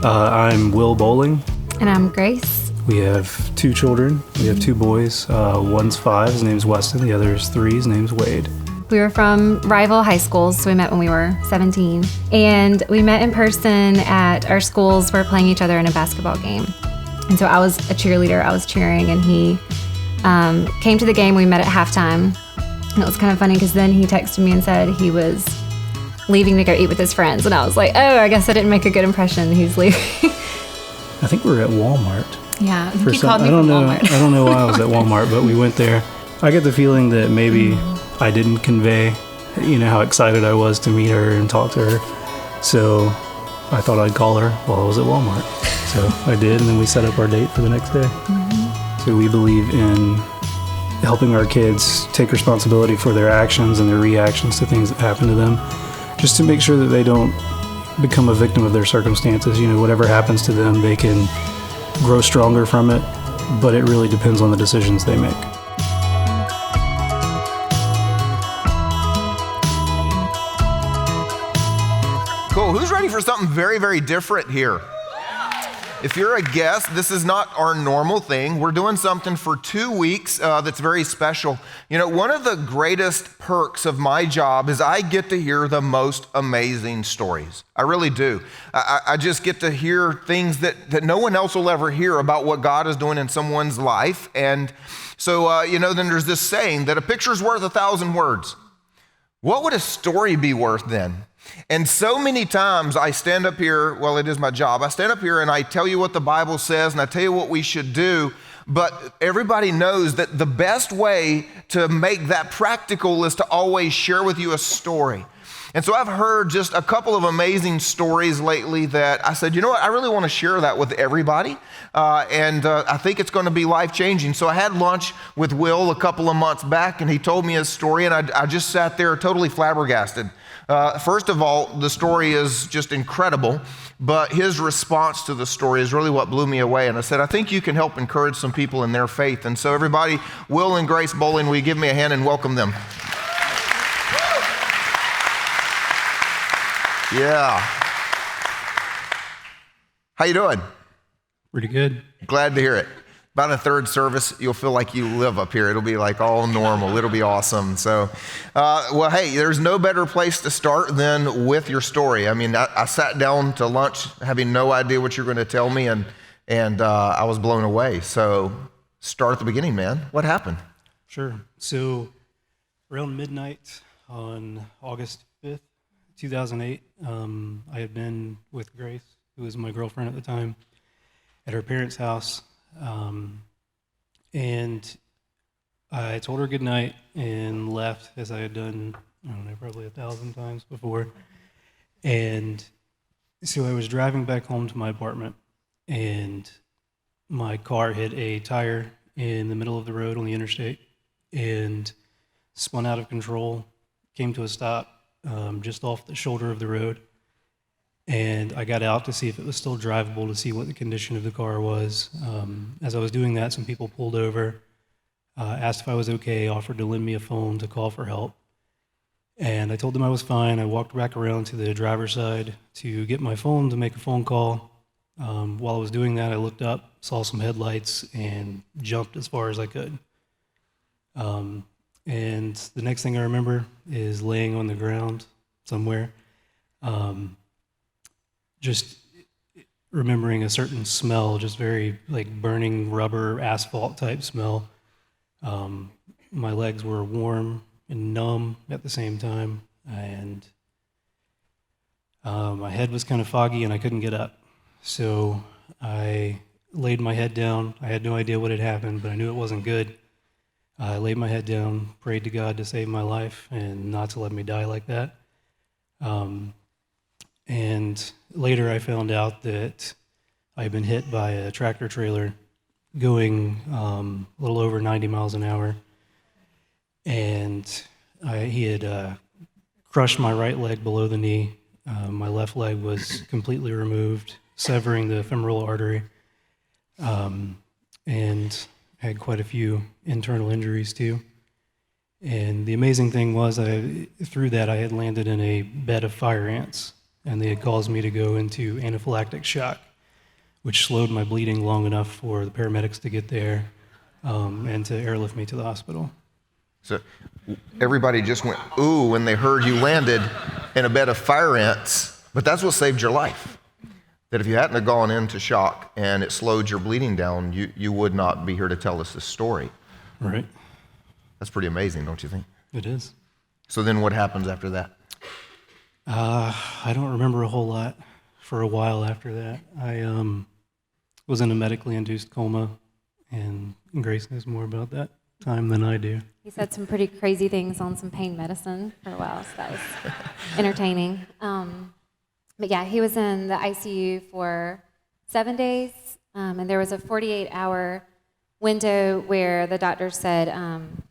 I'm Will Boling. And I'm Grace. We have 2 children. We have 2 boys. One's 5, his name's Weston. The other is 3, his name's Wade. We were from rival high schools, so we met when we were 17. And we met in person at our schools. We're playing each other in a basketball game. And so I was a cheerleader, I was cheering, and he came to the game. We met at halftime. And it was kind of funny because then he texted me and said he was leaving to go eat with his friends. And I was like, oh, I guess I didn't make a good impression. He's leaving. I think we were at Walmart. Yeah, he called me from Walmart. I don't know why I was at Walmart, but we went there. I get the feeling that maybe I didn't convey, how excited I was to meet her and talk to her. So I thought I'd call her while I was at Walmart. So I did, and then we set up our date for the next day. Mm-hmm. So we believe in helping our kids take responsibility for their actions and their reactions to things that happen to them, just to make sure that they don't become a victim of their circumstances. Whatever happens to them, they can grow stronger from it, but it really depends on the decisions they make. Cool. Who's ready for something very, very different here? If you're a guest, this is not our normal thing. We're doing something for 2 weeks that's very special. One of the greatest perks of my job is I get to hear the most amazing stories. I really do. I just get to hear things that no one else will ever hear about what God is doing in someone's life. And so, then there's this saying that a picture's worth 1,000 words. What would a story be worth then? And so many times I stand up here, well, it is my job. I stand up here and I tell you what the Bible says and I tell you what we should do, but everybody knows that the best way to make that practical is to always share with you a story. And so I've heard just a couple of amazing stories lately that I said, I really want to share that with everybody. And I think it's going to be life-changing. So I had lunch with Will a couple of months back, and he told me his story, and I just sat there totally flabbergasted. First of all, the story is just incredible, but his response to the story is really what blew me away. And I said, I think you can help encourage some people in their faith. And so everybody, Will and Grace Boling, will you give me a hand and welcome them? Yeah. How you doing? Pretty good. Glad to hear it. About a third service, you'll feel like you live up here. It'll be like all normal. It'll be awesome. So, hey, there's no better place to start than with your story. I mean, I sat down to lunch having no idea what you're going to tell me, and I was blown away. So start at the beginning, man. What happened? Sure. So around midnight on August 5th, 2008, I had been with Grace, who was my girlfriend at the time, at her parents' house. And I told her goodnight and left, as I had done, probably 1,000 times before. And so I was driving back home to my apartment, and my car hit a tire in the middle of the road on the interstate and spun out of control, came to a stop just off the shoulder of the road. And I got out to see if it was still drivable, to see what the condition of the car was. As I was doing that, some people pulled over, asked if I was okay, offered to lend me a phone to call for help. And I told them I was fine. I walked back around to the driver's side to get my phone to make a phone call. While I was doing that, I looked up, saw some headlights, and jumped as far as I could. And the next thing I remember is laying on the ground somewhere. Just remembering a certain smell, just very like burning rubber, asphalt type smell. My legs were warm and numb at the same time, and my head was kind of foggy and I couldn't get up. So I laid my head down. I had no idea what had happened, but I knew it wasn't good. I laid my head down, prayed to God to save my life and not to let me die like that. And later I found out that I had been hit by a tractor trailer going a little over 90 miles an hour. And he had crushed my right leg below the knee. My left leg was completely removed, severing the femoral artery. And had quite a few internal injuries too. And the amazing thing was, through that, I had landed in a bed of fire ants, and they had caused me to go into anaphylactic shock. which slowed my bleeding long enough for the paramedics to get there and to airlift me to the hospital. So everybody just went, ooh, when they heard you landed in a bed of fire ants, but that's what saved your life. That if you hadn't have gone into shock and it slowed your bleeding down, you would not be here to tell us this story. Right. That's pretty amazing, don't you think? It is. So then what happens after that? I don't remember a whole lot for a while after that. I was in a medically induced coma, and Grace knows more about that time than I do. He said some pretty crazy things on some pain medicine for a while, so that was entertaining. But yeah, he was in the ICU for 7 days, and there was a 48-hour window where the doctor said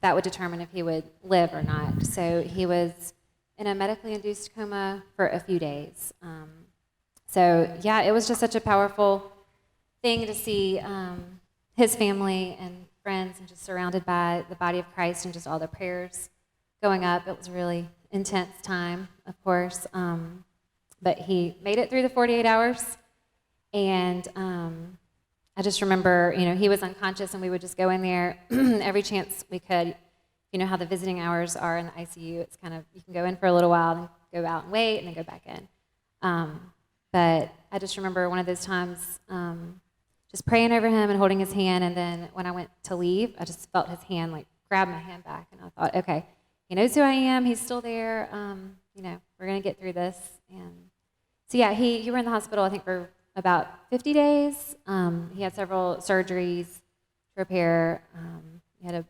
that would determine if he would live or not. So he was in a medically induced coma for a few days. So yeah, it was just such a powerful thing to see his family and friends and just surrounded by the body of Christ and just all the prayers going up. It was a really intense time, of course. But he made it through the 48 hours. And I just remember, he was unconscious and we would just go in there every chance we could. You know how the visiting hours are in the ICU. It's kind of, you can go in for a little while and go out and wait and then go back in. But I just remember one of those times just praying over him and holding his hand. And then when I went to leave, I just felt his hand like grab my hand back. And I thought, okay, he knows who I am. He's still there. We're going to get through this. And so, yeah, you were in the hospital, I think, for about 50 days. He had several surgeries to repair. He had a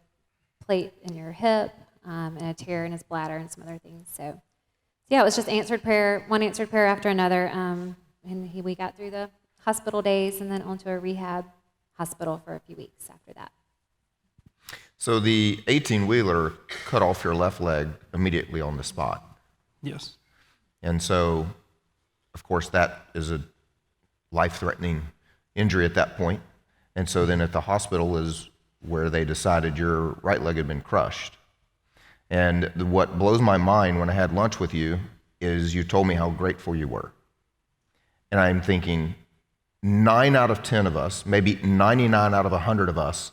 plate in your hip and a tear in his bladder and some other things. So yeah, it was just one answered prayer after another. And we got through the hospital days and then onto a rehab hospital for a few weeks after that. So the 18-wheeler cut off your left leg immediately on the spot. Yes. And so, of course, that is a life-threatening injury at that point. And so then at the hospital is where they decided your right leg had been crushed. And what blows my mind when I had lunch with you is you told me how grateful you were. And I'm thinking 9 out of 10 of us, maybe 99 out of 100 of us,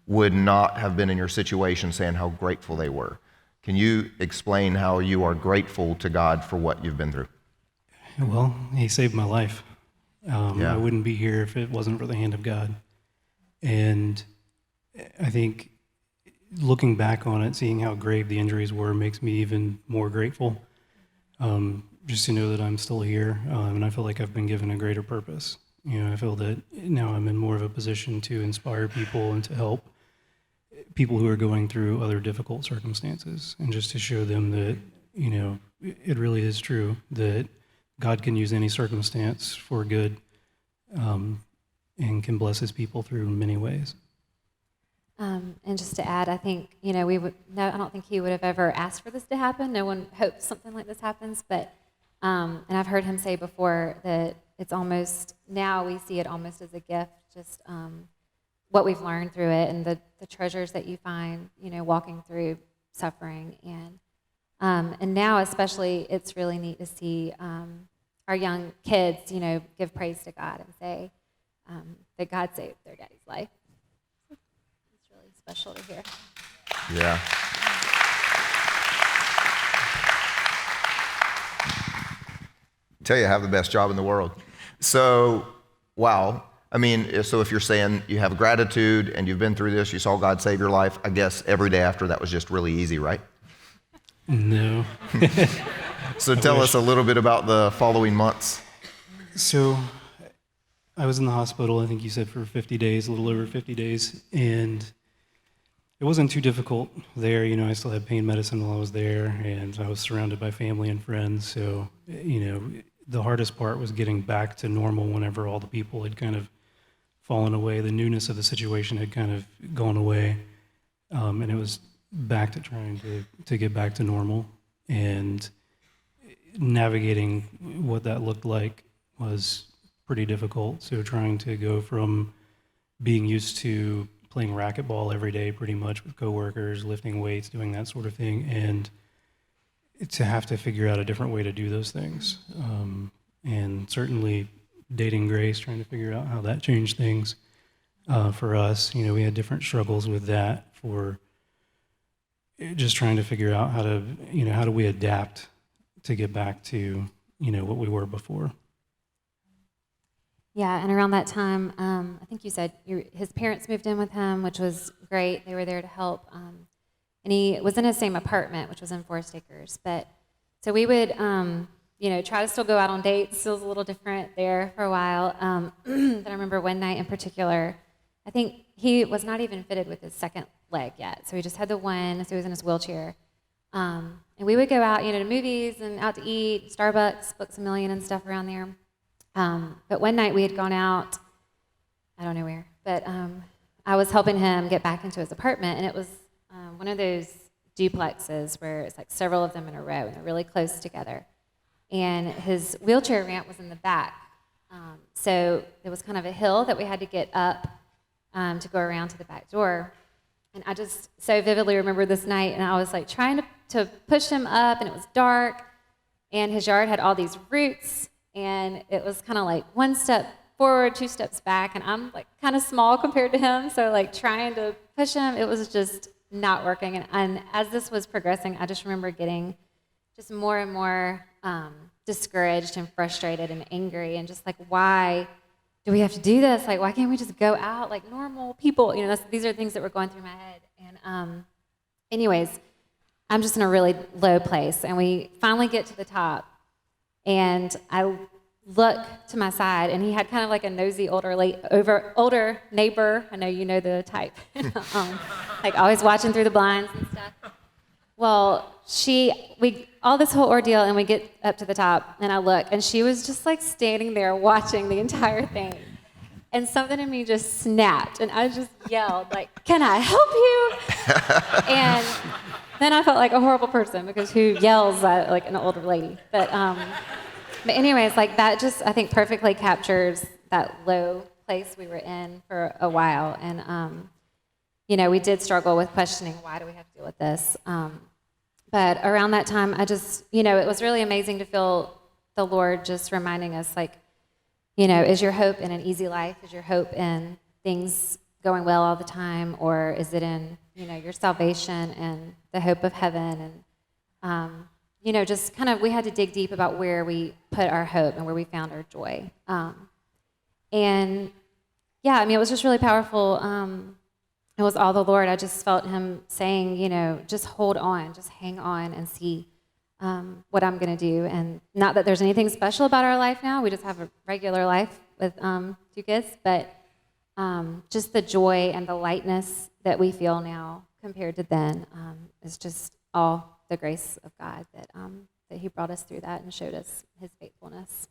would not have been in your situation saying how grateful they were. Can you explain how you are grateful to God for what you've been through? Well, he saved my life. Yeah. I wouldn't be here if it wasn't for the hand of God. And I think looking back on it, seeing how grave the injuries were makes me even more grateful. Just to know that I'm still here, and I feel like I've been given a greater purpose. I feel that now I'm in more of a position to inspire people and to help people who are going through other difficult circumstances, and just to show them that, it really is true that God can use any circumstance for good, and can bless his people through many ways. And just to add, I think, I don't think he would have ever asked for this to happen. No one hopes something like this happens, but, and I've heard him say before that it's almost, now we see it almost as a gift, just what we've learned through it and the treasures that you find, walking through suffering. And now especially, it's really neat to see our young kids, give praise to God and say that God saved their daddy's life. It's really special to hear. Yeah. Tell you, I have the best job in the world. So, wow. I mean, so if you're saying you have gratitude and you've been through this, you saw God save your life, I guess every day after that was just really easy, right? No. So tell us a little bit about the following months. So I was in the hospital, I think you said for 50 days, a little over 50 days, and it wasn't too difficult there. I still had pain medicine while I was there, and I was surrounded by family and friends. So, the hardest part was getting back to normal whenever all the people had kind of fallen away. The newness of the situation had kind of gone away, and it was back to trying to get back to normal. And navigating what that looked like was pretty difficult. So trying to go from being used to playing racquetball every day pretty much with coworkers, lifting weights, doing that sort of thing, and to have to figure out a different way to do those things. And certainly dating Grace, trying to figure out how that changed things for us. We had different struggles with that for just trying to figure out how do we adapt to get back to, what we were before. Yeah, and around that time, I think you said his parents moved in with him, which was great. They were there to help. And he was in his same apartment, which was in Forest Acres. But so we would, try to still go out on dates. It was a little different there for a while. But I remember one night in particular, I think he was not even fitted with his second leg yet. So he just had the one, so he was in his wheelchair. And we would go out, to movies and out to eat, Starbucks, Books A Million and stuff around there. But one night we had gone out, I don't know where, but I was helping him get back into his apartment, and it was one of those duplexes where it's like several of them in a row, and they're really close together. And his wheelchair ramp was in the back. So there was kind of a hill that we had to get up to go around to the back door. And I just so vividly remember this night, and I was like trying to push him up, and it was dark, and his yard had all these roots, and it was kind of like one step forward, two steps back, and I'm like kind of small compared to him, so like trying to push him, it was just not working. And as this was progressing, I just remember getting just more and more discouraged and frustrated and angry, and just like, why do we have to do this? Like, why can't we just go out like normal people? These are things that were going through my head. And anyways, I'm just in a really low place, and we finally get to the top, and I look to my side, and he had kind of like a nosy older neighbor. I know you know the type, like always watching through the blinds and stuff. Well, all this whole ordeal, and we get up to the top, and I look, and she was just like standing there watching the entire thing. And something in me just snapped, and I just yelled, like, "Can I help you?" And then I felt like a horrible person, because who yells at like an older lady? But anyways, like that just, I think, perfectly captures that low place we were in for a while. And we did struggle with questioning, why do we have to deal with this? But around that time, I just, it was really amazing to feel the Lord just reminding us, like, is your hope in an easy life? Is your hope in things going well all the time? Or is it in, your salvation and the hope of heaven? And, just kind of, we had to dig deep about where we put our hope and where we found our joy. And yeah, it was just really powerful. It was all the Lord. I just felt him saying, just hold on, just hang on and see what I'm going to do. And not that there's anything special about our life now. We just have a regular life with 2 kids. But just the joy and the lightness that we feel now compared to then is just all the grace of God that he brought us through that and showed us his faithfulness.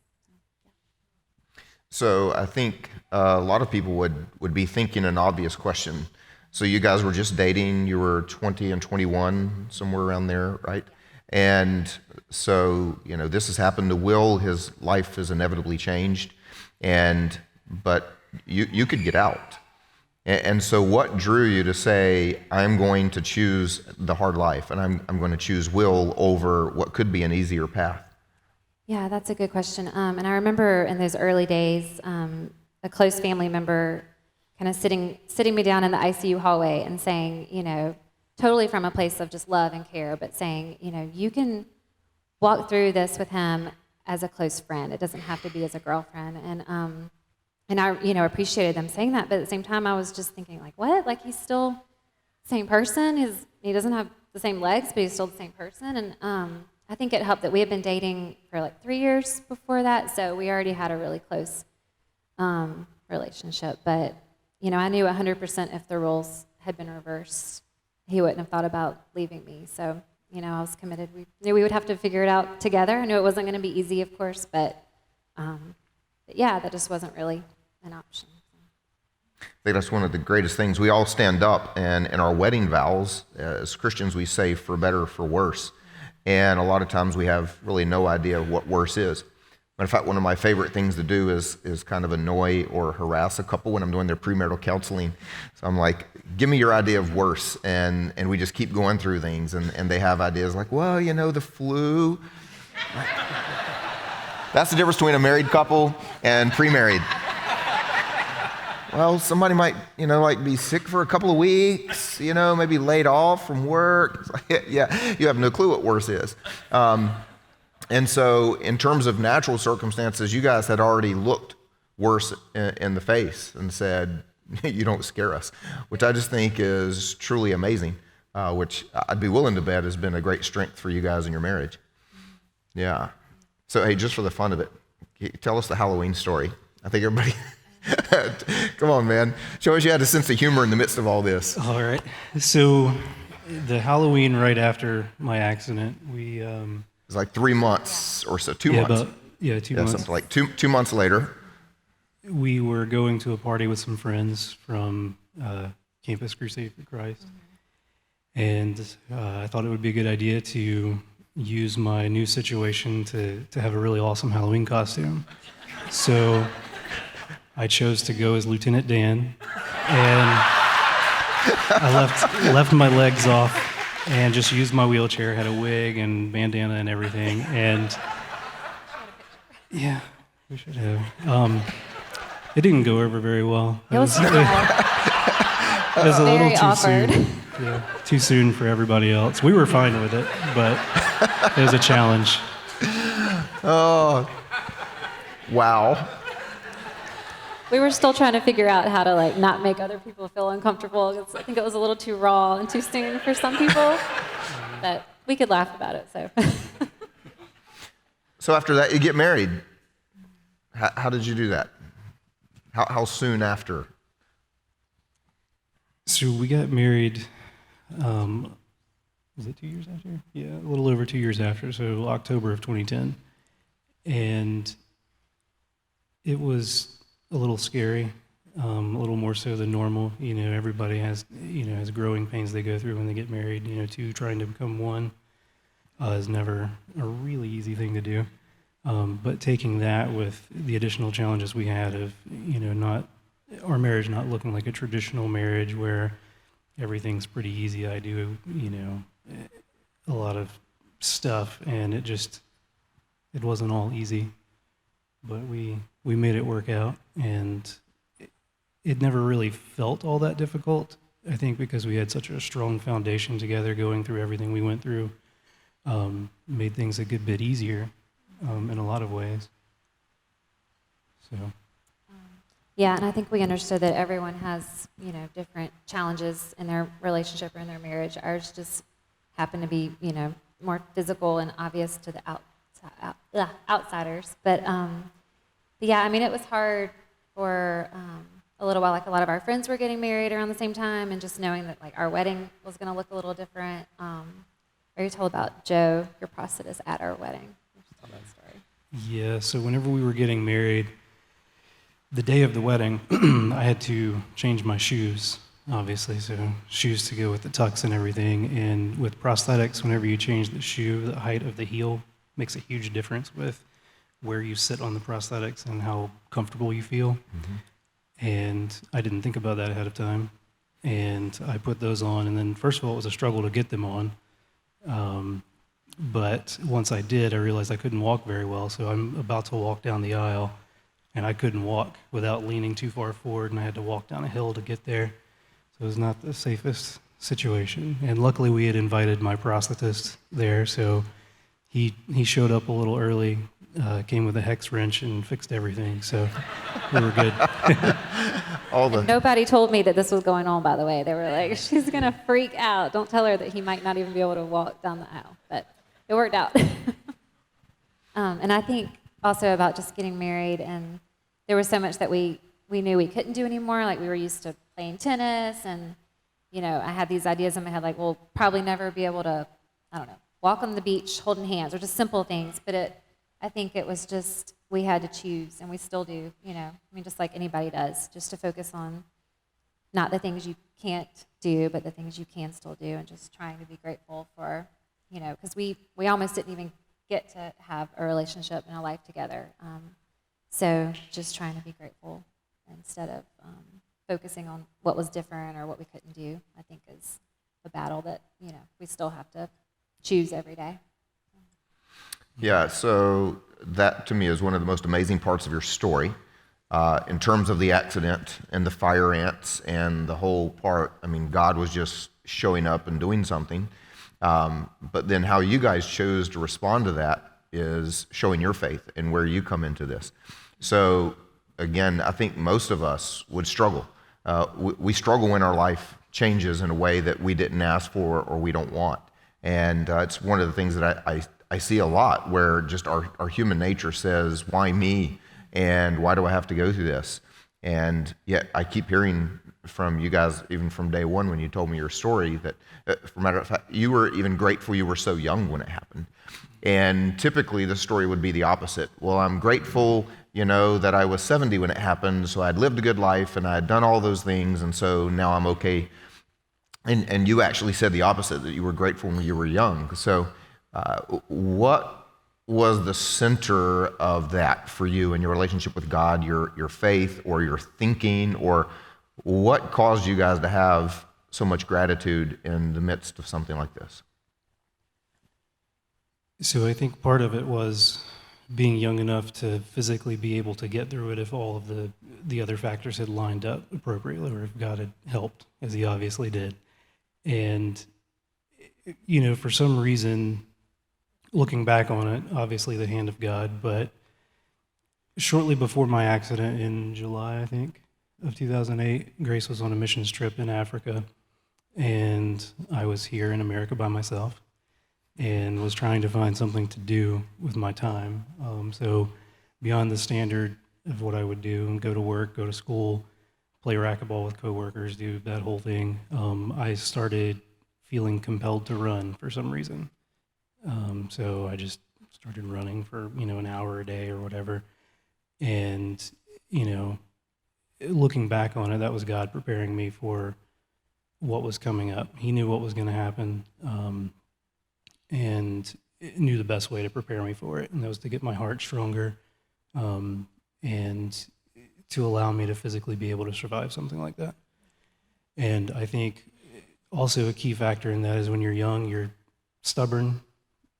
So I think a lot of people would be thinking an obvious question. So you guys were just dating, you were 20 and 21, somewhere around there, right? And so, this has happened to Will. His life has inevitably changed, but you could get out. And so what drew you to say, I'm going to choose the hard life, and I'm going to choose Will over what could be an easier path? Yeah, that's a good question. And I remember in those early days, a close family member kind of sitting me down in the ICU hallway and saying, totally from a place of just love and care, but saying, you can walk through this with him as a close friend. It doesn't have to be as a girlfriend. And I, appreciated them saying that, but at the same time, I was just thinking, like, what? Like, he's still the same person. He doesn't have the same legs, but he's still the same person. And I think it helped that we had been dating for like 3 years before that, so we already had a really close relationship. But, I knew 100% if the roles had been reversed, he wouldn't have thought about leaving me. So, I was committed. We knew we would have to figure it out together. I knew it wasn't going to be easy, of course, but yeah, that just wasn't really an option. I think that's one of the greatest things. We all stand up, and in our wedding vows, as Christians, we say for better or for worse. And a lot of times we have really no idea what worse is. Matter of fact, one of my favorite things to do is kind of annoy or harass a couple when I'm doing their premarital counseling. So I'm like, give me your idea of worse. And we just keep going through things. And they have ideas like, well, the flu. That's the difference between a married couple and pre-married. Well, somebody might, like be sick for a couple of weeks, maybe laid off from work. It's like, yeah, you have no clue what worse is. And so in terms of natural circumstances, you guys had already looked worse in the face and said, you don't scare us, which I just think is truly amazing, which I'd be willing to bet has been a great strength for you guys in your marriage. Yeah. So, hey, just for the fun of it, tell us the Halloween story. I think everybody... Come on, man. Show us you had a sense of humor in the midst of all this. All right. So the Halloween right after my accident, we... It was like 3 months or so, 2 months. 2 months. Something like 2 months later. We were going to a party with some friends from Campus Crusade for Christ. And I thought it would be a good idea to use my new situation to have a really awesome Halloween costume. So I chose to go as Lieutenant Dan, and I left my legs off and just used my wheelchair, had a wig and bandana and everything, and yeah, we should have. It didn't go over very well. It was it was a little very too awkward. soon. Yeah, too soon for everybody else. We were fine with it, but it was a challenge. Oh, wow. We were still trying to figure out how to not make other people feel uncomfortable. 'Cause I think it was a little too raw and too soon for some people, but we could laugh about it. So, So after that, you get married. How did you do that? How soon after? So we got married, was it 2 years after? Yeah, a little over 2 years after, so October of 2010. And it was a little scary, a little more so than normal. Everybody has growing pains they go through when they get married. Two trying to become one is never a really easy thing to do. But taking that with the additional challenges we had of, our marriage not looking like a traditional marriage where everything's pretty easy. I do, a lot of stuff, and it wasn't all easy. But we made it work out, and it never really felt all that difficult, I think, because we had such a strong foundation together going through everything we went through, made things a good bit easier in a lot of ways. So. yeah, and I think we understood that everyone has, different challenges in their relationship or in their marriage. Ours just happened to be, more physical and obvious to the outsiders. But yeah, I mean, it was hard for a little while. Like a lot of our friends were getting married around the same time, and just knowing that our wedding was going to look a little different. Are you told about Joe, your prosthetist, at our wedding? You just told that story. Yeah, so whenever we were getting married, the day of the wedding, I had to change my shoes, obviously, so shoes to go with the tux and everything. And with prosthetics, whenever you change the shoe, the height of the heel makes a huge difference with where you sit on the prosthetics and how comfortable you feel. Mm-hmm. And I didn't think about that ahead of time. And I put those on, and then first of all, it was a struggle to get them on. But once I did, I realized I couldn't walk very well, so I'm about to walk down the aisle, and I couldn't walk without leaning too far forward, and I had to walk down a hill to get there. So it was not the safest situation. And luckily, we had invited my prosthetist there, so he showed up a little early, came with a hex wrench and fixed everything, so we were good. Nobody told me that this was going on, by the way. They were like, she's going to freak out. Don't tell her that he might not even be able to walk down the aisle. But it worked out. And I think also about just getting married, and there was so much that we knew we couldn't do anymore. Like, we were used to playing tennis, and, I had these ideas in my head, like, we'll probably never be able to, walk on the beach holding hands, or just simple things. But I think it was just, we had to choose, and we still do, just like anybody does, just to focus on not the things you can't do, but the things you can still do, and just trying to be grateful for, because we almost didn't even get to have a relationship and a life together. So just trying to be grateful instead of focusing on what was different or what we couldn't do, I think is a battle that, we still have to choose every day. Yeah, so that to me is one of the most amazing parts of your story. In terms of the accident and the fire ants and the whole part, I mean, God was just showing up and doing something. But then how you guys chose to respond to that is showing your faith and where you come into this. So again, I think most of us would struggle. We struggle when our life changes in a way that we didn't ask for or we don't want. And it's one of the things that I see a lot, where just our human nature says, why me? And why do I have to go through this? And yet I keep hearing from you guys, even from day one when you told me your story, that, for a matter of fact, you were even grateful you were so young when it happened. And typically the story would be the opposite. Well, I'm grateful, that I was 70 when it happened, so I'd lived a good life and I'd done all those things, and so now I'm okay. And you actually said the opposite, that you were grateful when you were young. So what was the center of that for you in your relationship with God, your faith or your thinking, or what caused you guys to have so much gratitude in the midst of something like this? So I think part of it was being young enough to physically be able to get through it if all of the other factors had lined up appropriately, or if God had helped, as he obviously did. And, for some reason, looking back on it, obviously the hand of God, but shortly before my accident in July, I think, of 2008, Grace was on a missions trip in Africa, and I was here in America by myself and was trying to find something to do with my time. So beyond the standard of what I would do, and go to work, go to school, play racquetball with coworkers, do that whole thing, I started feeling compelled to run for some reason. So I just started running for, an hour a day or whatever. And, looking back on it, that was God preparing me for what was coming up. He knew what was going to happen, and knew the best way to prepare me for it. And that was to get my heart stronger, and to allow me to physically be able to survive something like that. And I think also a key factor in that is when you're young, you're stubborn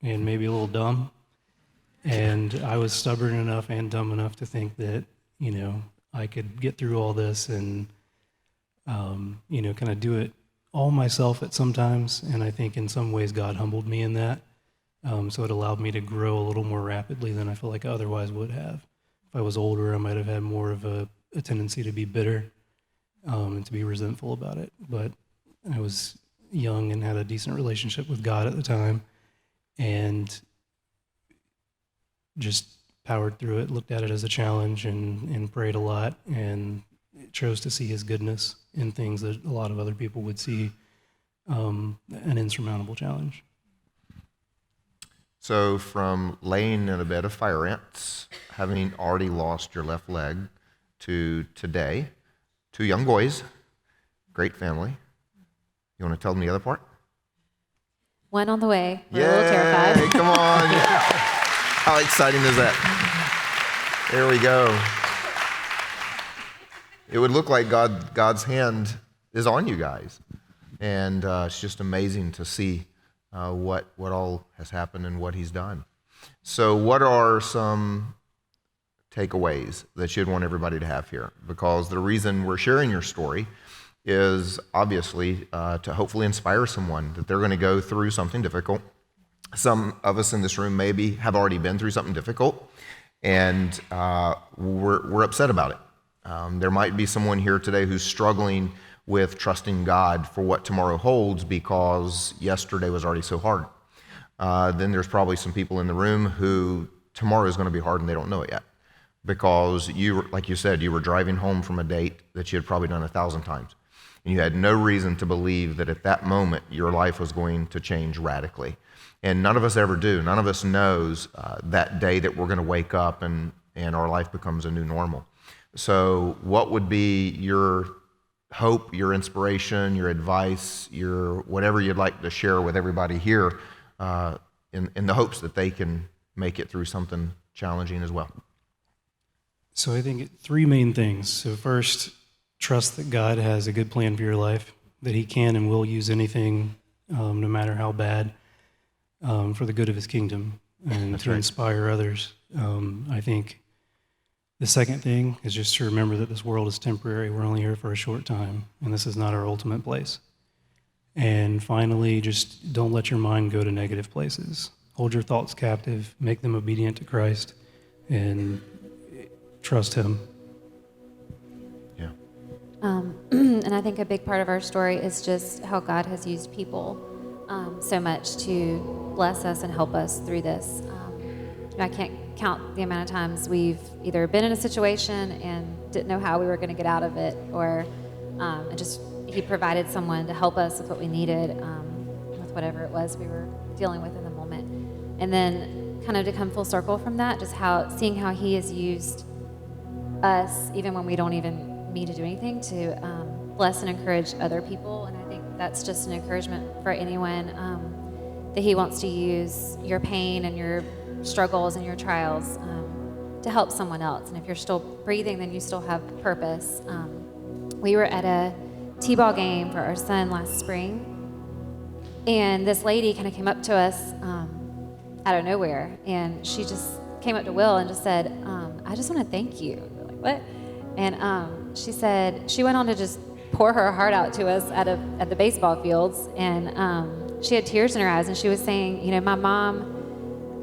and maybe a little dumb. And I was stubborn enough and dumb enough to think that, I could get through all this and, kind of do it all myself at some times. And I think in some ways God humbled me in that. So it allowed me to grow a little more rapidly than I feel like I otherwise would have. If I was older, I might have had more of a tendency to be bitter, and to be resentful about it. But I was young and had a decent relationship with God at the time, and just powered through it, looked at it as a challenge, and prayed a lot, and chose to see his goodness in things that a lot of other people would see an insurmountable challenge. So from laying in a bed of fire ants, having already lost your left leg, to today, 2 young boys, great family. You want to tell them the other part? One on the way. We're a little terrified. Come on. How exciting is that? There we go. It would look like God's hand is on you guys. And it's just amazing to see what all has happened and what he's done. So what are some takeaways that you'd want everybody to have here? Because the reason we're sharing your story is obviously to hopefully inspire someone that they're going to go through something difficult. Some of us in this room maybe have already been through something difficult, and we're upset about it. There might be someone here today who's struggling with trusting God for what tomorrow holds because yesterday was already so hard. Then there's probably some people in the room who tomorrow is going to be hard and they don't know it yet, because like you said, you were driving home from a date that you had probably done 1,000 times. And you had no reason to believe that at that moment your life was going to change radically. And none of us ever do. None of us knows that day that we're going to wake up and our life becomes a new normal. So what would be your hope, your inspiration, your advice, your whatever you'd like to share with everybody here in the hopes that they can make it through something challenging as well? So I think 3 main things. So first, trust that God has a good plan for your life, that he can and will use anything, no matter how bad, for the good of his kingdom. and That's to right. inspire others. I think the second thing is just to remember that this world is temporary. We're only here for a short time, and this is not our ultimate place. And finally, just don't let your mind go to negative places. Hold your thoughts captive, make them obedient to Christ, and trust Him. Yeah. And I think a big part of our story is just how God has used people so much to bless us and help us through this. I can't count the amount of times we've either been in a situation and didn't know how we were going to get out of it, or He provided someone to help us with what we needed, with whatever it was we were dealing with in the moment. And then kind of to come full circle from that, just seeing how He has used us, even when we don't even mean to do anything, to bless and encourage other people. And I think that's just an encouragement for anyone, that He wants to use your pain and your struggles and your trials to help someone else. And if you're still breathing, then you still have purpose. We were at a t-ball game for our son last spring, and this lady kind of came up to us out of nowhere, and she just came up to Will and just said, I just want to thank you. We're like, what? And she said, she went on to just pour her heart out to us at the baseball fields, and she had tears in her eyes, and she was saying, my mom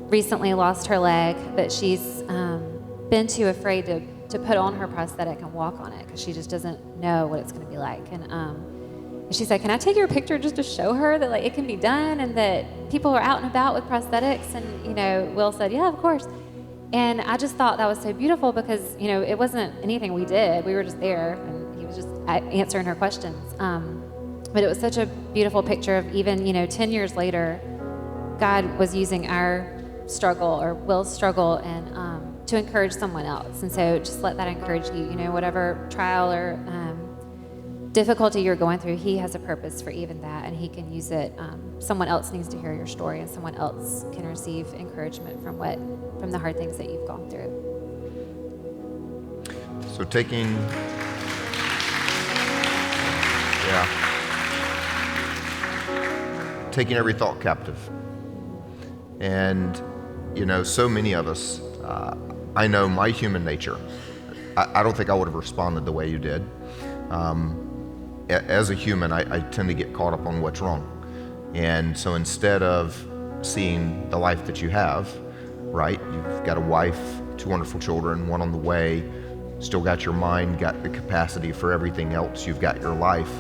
recently lost her leg, but she's been too afraid to put on her prosthetic and walk on it because she just doesn't know what it's going to be like. And she said, can I take your picture just to show her that it can be done and that people are out and about with prosthetics? And, Will said, yeah, of course. And I just thought that was so beautiful because, it wasn't anything we did. We were just there, and he was just answering her questions. But it was such a beautiful picture of even, 10 years later, God was using our struggle or Will's struggle and to encourage someone else. And so just let that encourage you. Whatever trial or difficulty you're going through, He has a purpose for even that, and He can use it. Someone else needs to hear your story, and someone else can receive encouragement from the hard things that you've gone through. So taking every thought captive. And, so many of us, I know my human nature. I don't think I would have responded the way you did. As a human, I tend to get caught up on what's wrong. And so instead of seeing the life that you have, right, you've got a wife, 2 wonderful children, one on the way, still got your mind, got the capacity for everything else, you've got your life.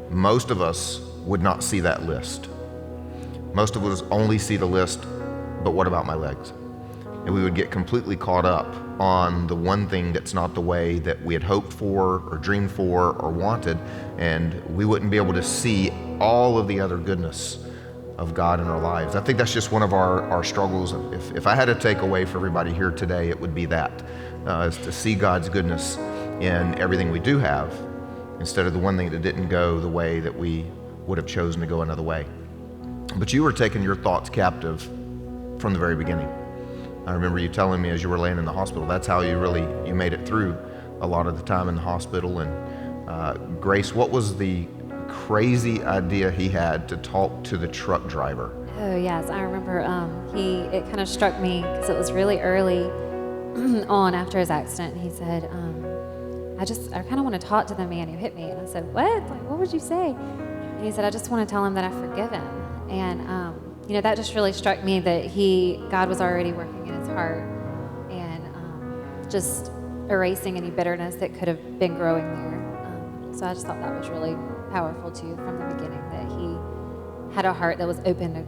Most of us would not see that list. Most of us only see the list, but what about my legs? And we would get completely caught up on the one thing that's not the way that we had hoped for or dreamed for or wanted, and we wouldn't be able to see all of the other goodness of God in our lives. I think that's just one of our struggles. If I had a takeaway for everybody here today, it would be that, is to see God's goodness in everything we do have, instead of the one thing that didn't go the way that we would have chosen to go another way. But you were taking your thoughts captive from the very beginning. I remember you telling me as you were laying in the hospital, that's how you made it through a lot of the time in the hospital. And Grace, what was the crazy idea he had to talk to the truck driver? Oh, yes. I remember it kind of struck me because it was really early on after his accident. And he said, I kind of want to talk to the man who hit me. And I said, what? What would you say? And he said, I just want to tell him that I forgive him. And, that just really struck me that God was already working in his heart and just erasing any bitterness that could have been growing there. So I just thought that was really powerful too from the beginning, that he had a heart that was open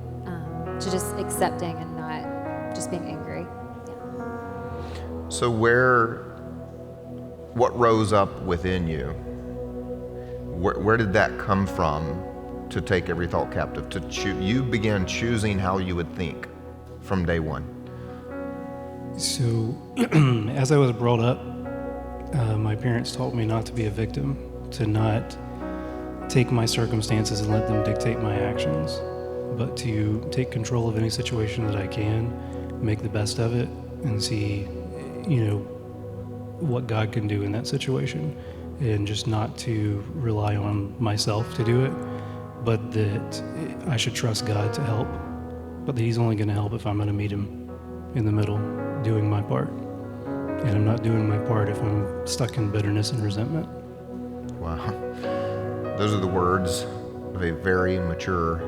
to just accepting and not just being angry. Yeah. So what rose up within you? Where did that come from to take every thought captive? You began choosing how you would think from day one. So, as I was brought up, my parents taught me not to be a victim, to not take my circumstances and let them dictate my actions, but to take control of any situation that I can, make the best of it, and see, what God can do in that situation, and just not to rely on myself to do it, but that I should trust God to help. but that he's only going to help if I'm going to meet him in the middle, doing my part. And I'm not doing my part if I'm stuck in bitterness and resentment. Wow. Those are the words of a very mature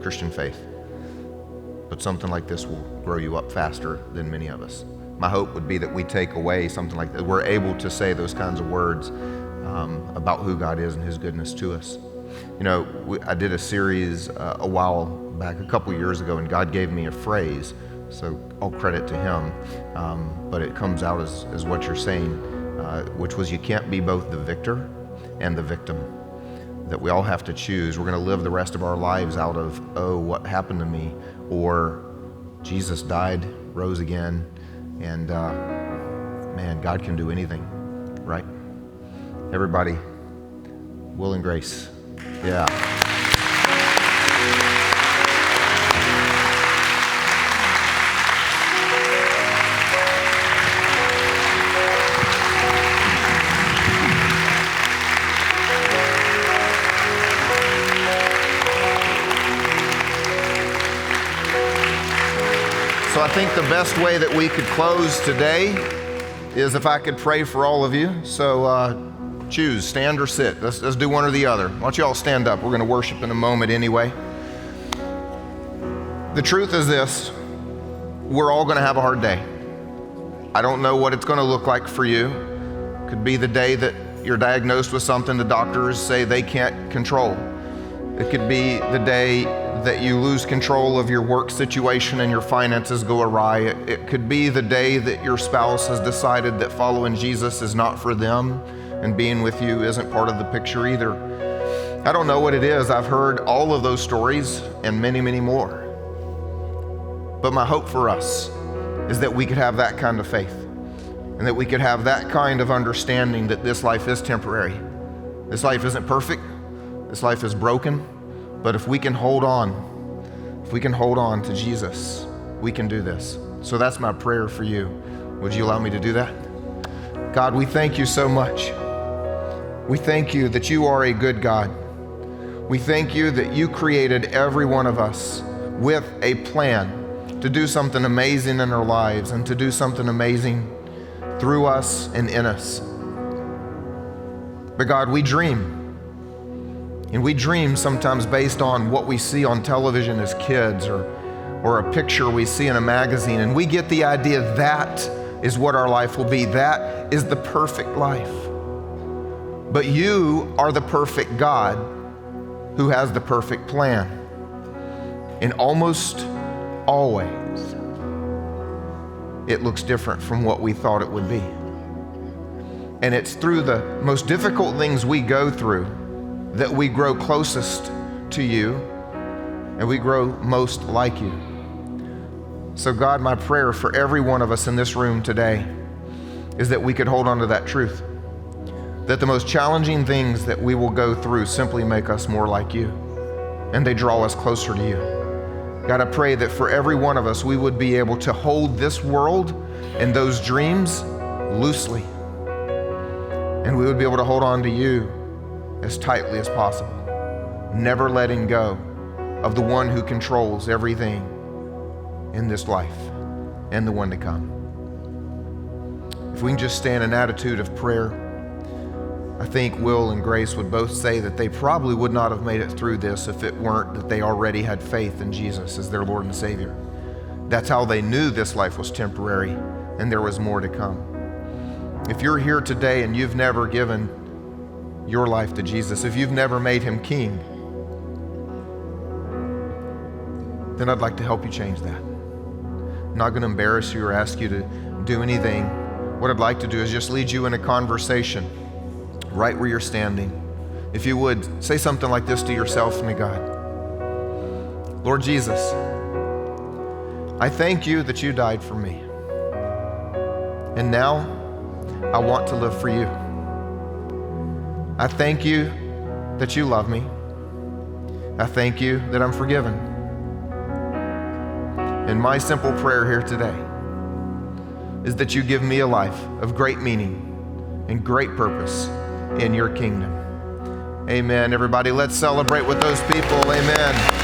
Christian faith. But something like this will grow you up faster than many of us. My hope would be that we take away something like that. We're able to say those kinds of words about who God is and his goodness to us. You know, I did a series a while back, a couple years ago, and God gave me a phrase, so all credit to him, but it comes out as what you're saying, which was you can't be both the victor and the victim, that we all have to choose. We're going to live the rest of our lives out of, oh, what happened to me, or Jesus died, rose again, and man, God can do anything, right? Everybody, Will and Grace. Yeah. So I think the best way that we could close today is if I could pray for all of you. So choose, stand or sit. Let's do one or the other. Why don't you all stand up? We're going to worship in a moment anyway. The truth is this: we're all going to have a hard day. I don't know what it's going to look like for you. It could be the day that you're diagnosed with something the doctors say they can't control. It could be the day that you lose control of your work situation and your finances go awry. It could be the day that your spouse has decided that following Jesus is not for them and being with you isn't part of the picture either. I don't know what it is. I've heard all of those stories and many, many more. But my hope for us is that we could have that kind of faith and that we could have that kind of understanding that this life is temporary. This life isn't perfect. This life is broken. But if we can hold on to Jesus, we can do this. So that's my prayer for you. Would you allow me to do that? God, we thank you so much. We thank you that you are a good God. We thank you that you created every one of us with a plan to do something amazing in our lives and to do something amazing through us and in us. But God, we dream. And we dream sometimes based on what we see on television as kids or a picture we see in a magazine. And we get the idea that is what our life will be. That is the perfect life. But you are the perfect God who has the perfect plan. And almost always, it looks different from what we thought it would be. And it's through the most difficult things we go through that we grow closest to you and we grow most like you. So God, my prayer for every one of us in this room today is that we could hold on to that truth, that the most challenging things that we will go through simply make us more like you and they draw us closer to you. God, I pray that for every one of us, we would be able to hold this world and those dreams loosely, and we would be able to hold on to you as tightly as possible, never letting go of the one who controls everything in this life and the one to come. If we can just stay in an attitude of prayer, I think Will and Grace would both say that they probably would not have made it through this if it weren't that they already had faith in Jesus as their Lord and Savior. That's how they knew this life was temporary and there was more to come. If you're here today and you've never given your life to Jesus, if you've never made him king, then I'd like to help you change that. I'm not going to embarrass you or ask you to do anything. What I'd like to do is just lead you in a conversation right where you're standing. If you would, say something like this to yourself and to God. Lord Jesus, I thank you that you died for me. And now I want to live for you. I thank you that you love me. I thank you that I'm forgiven. And my simple prayer here today is that you give me a life of great meaning and great purpose in your kingdom. Amen. Everybody, let's celebrate with those people. Amen.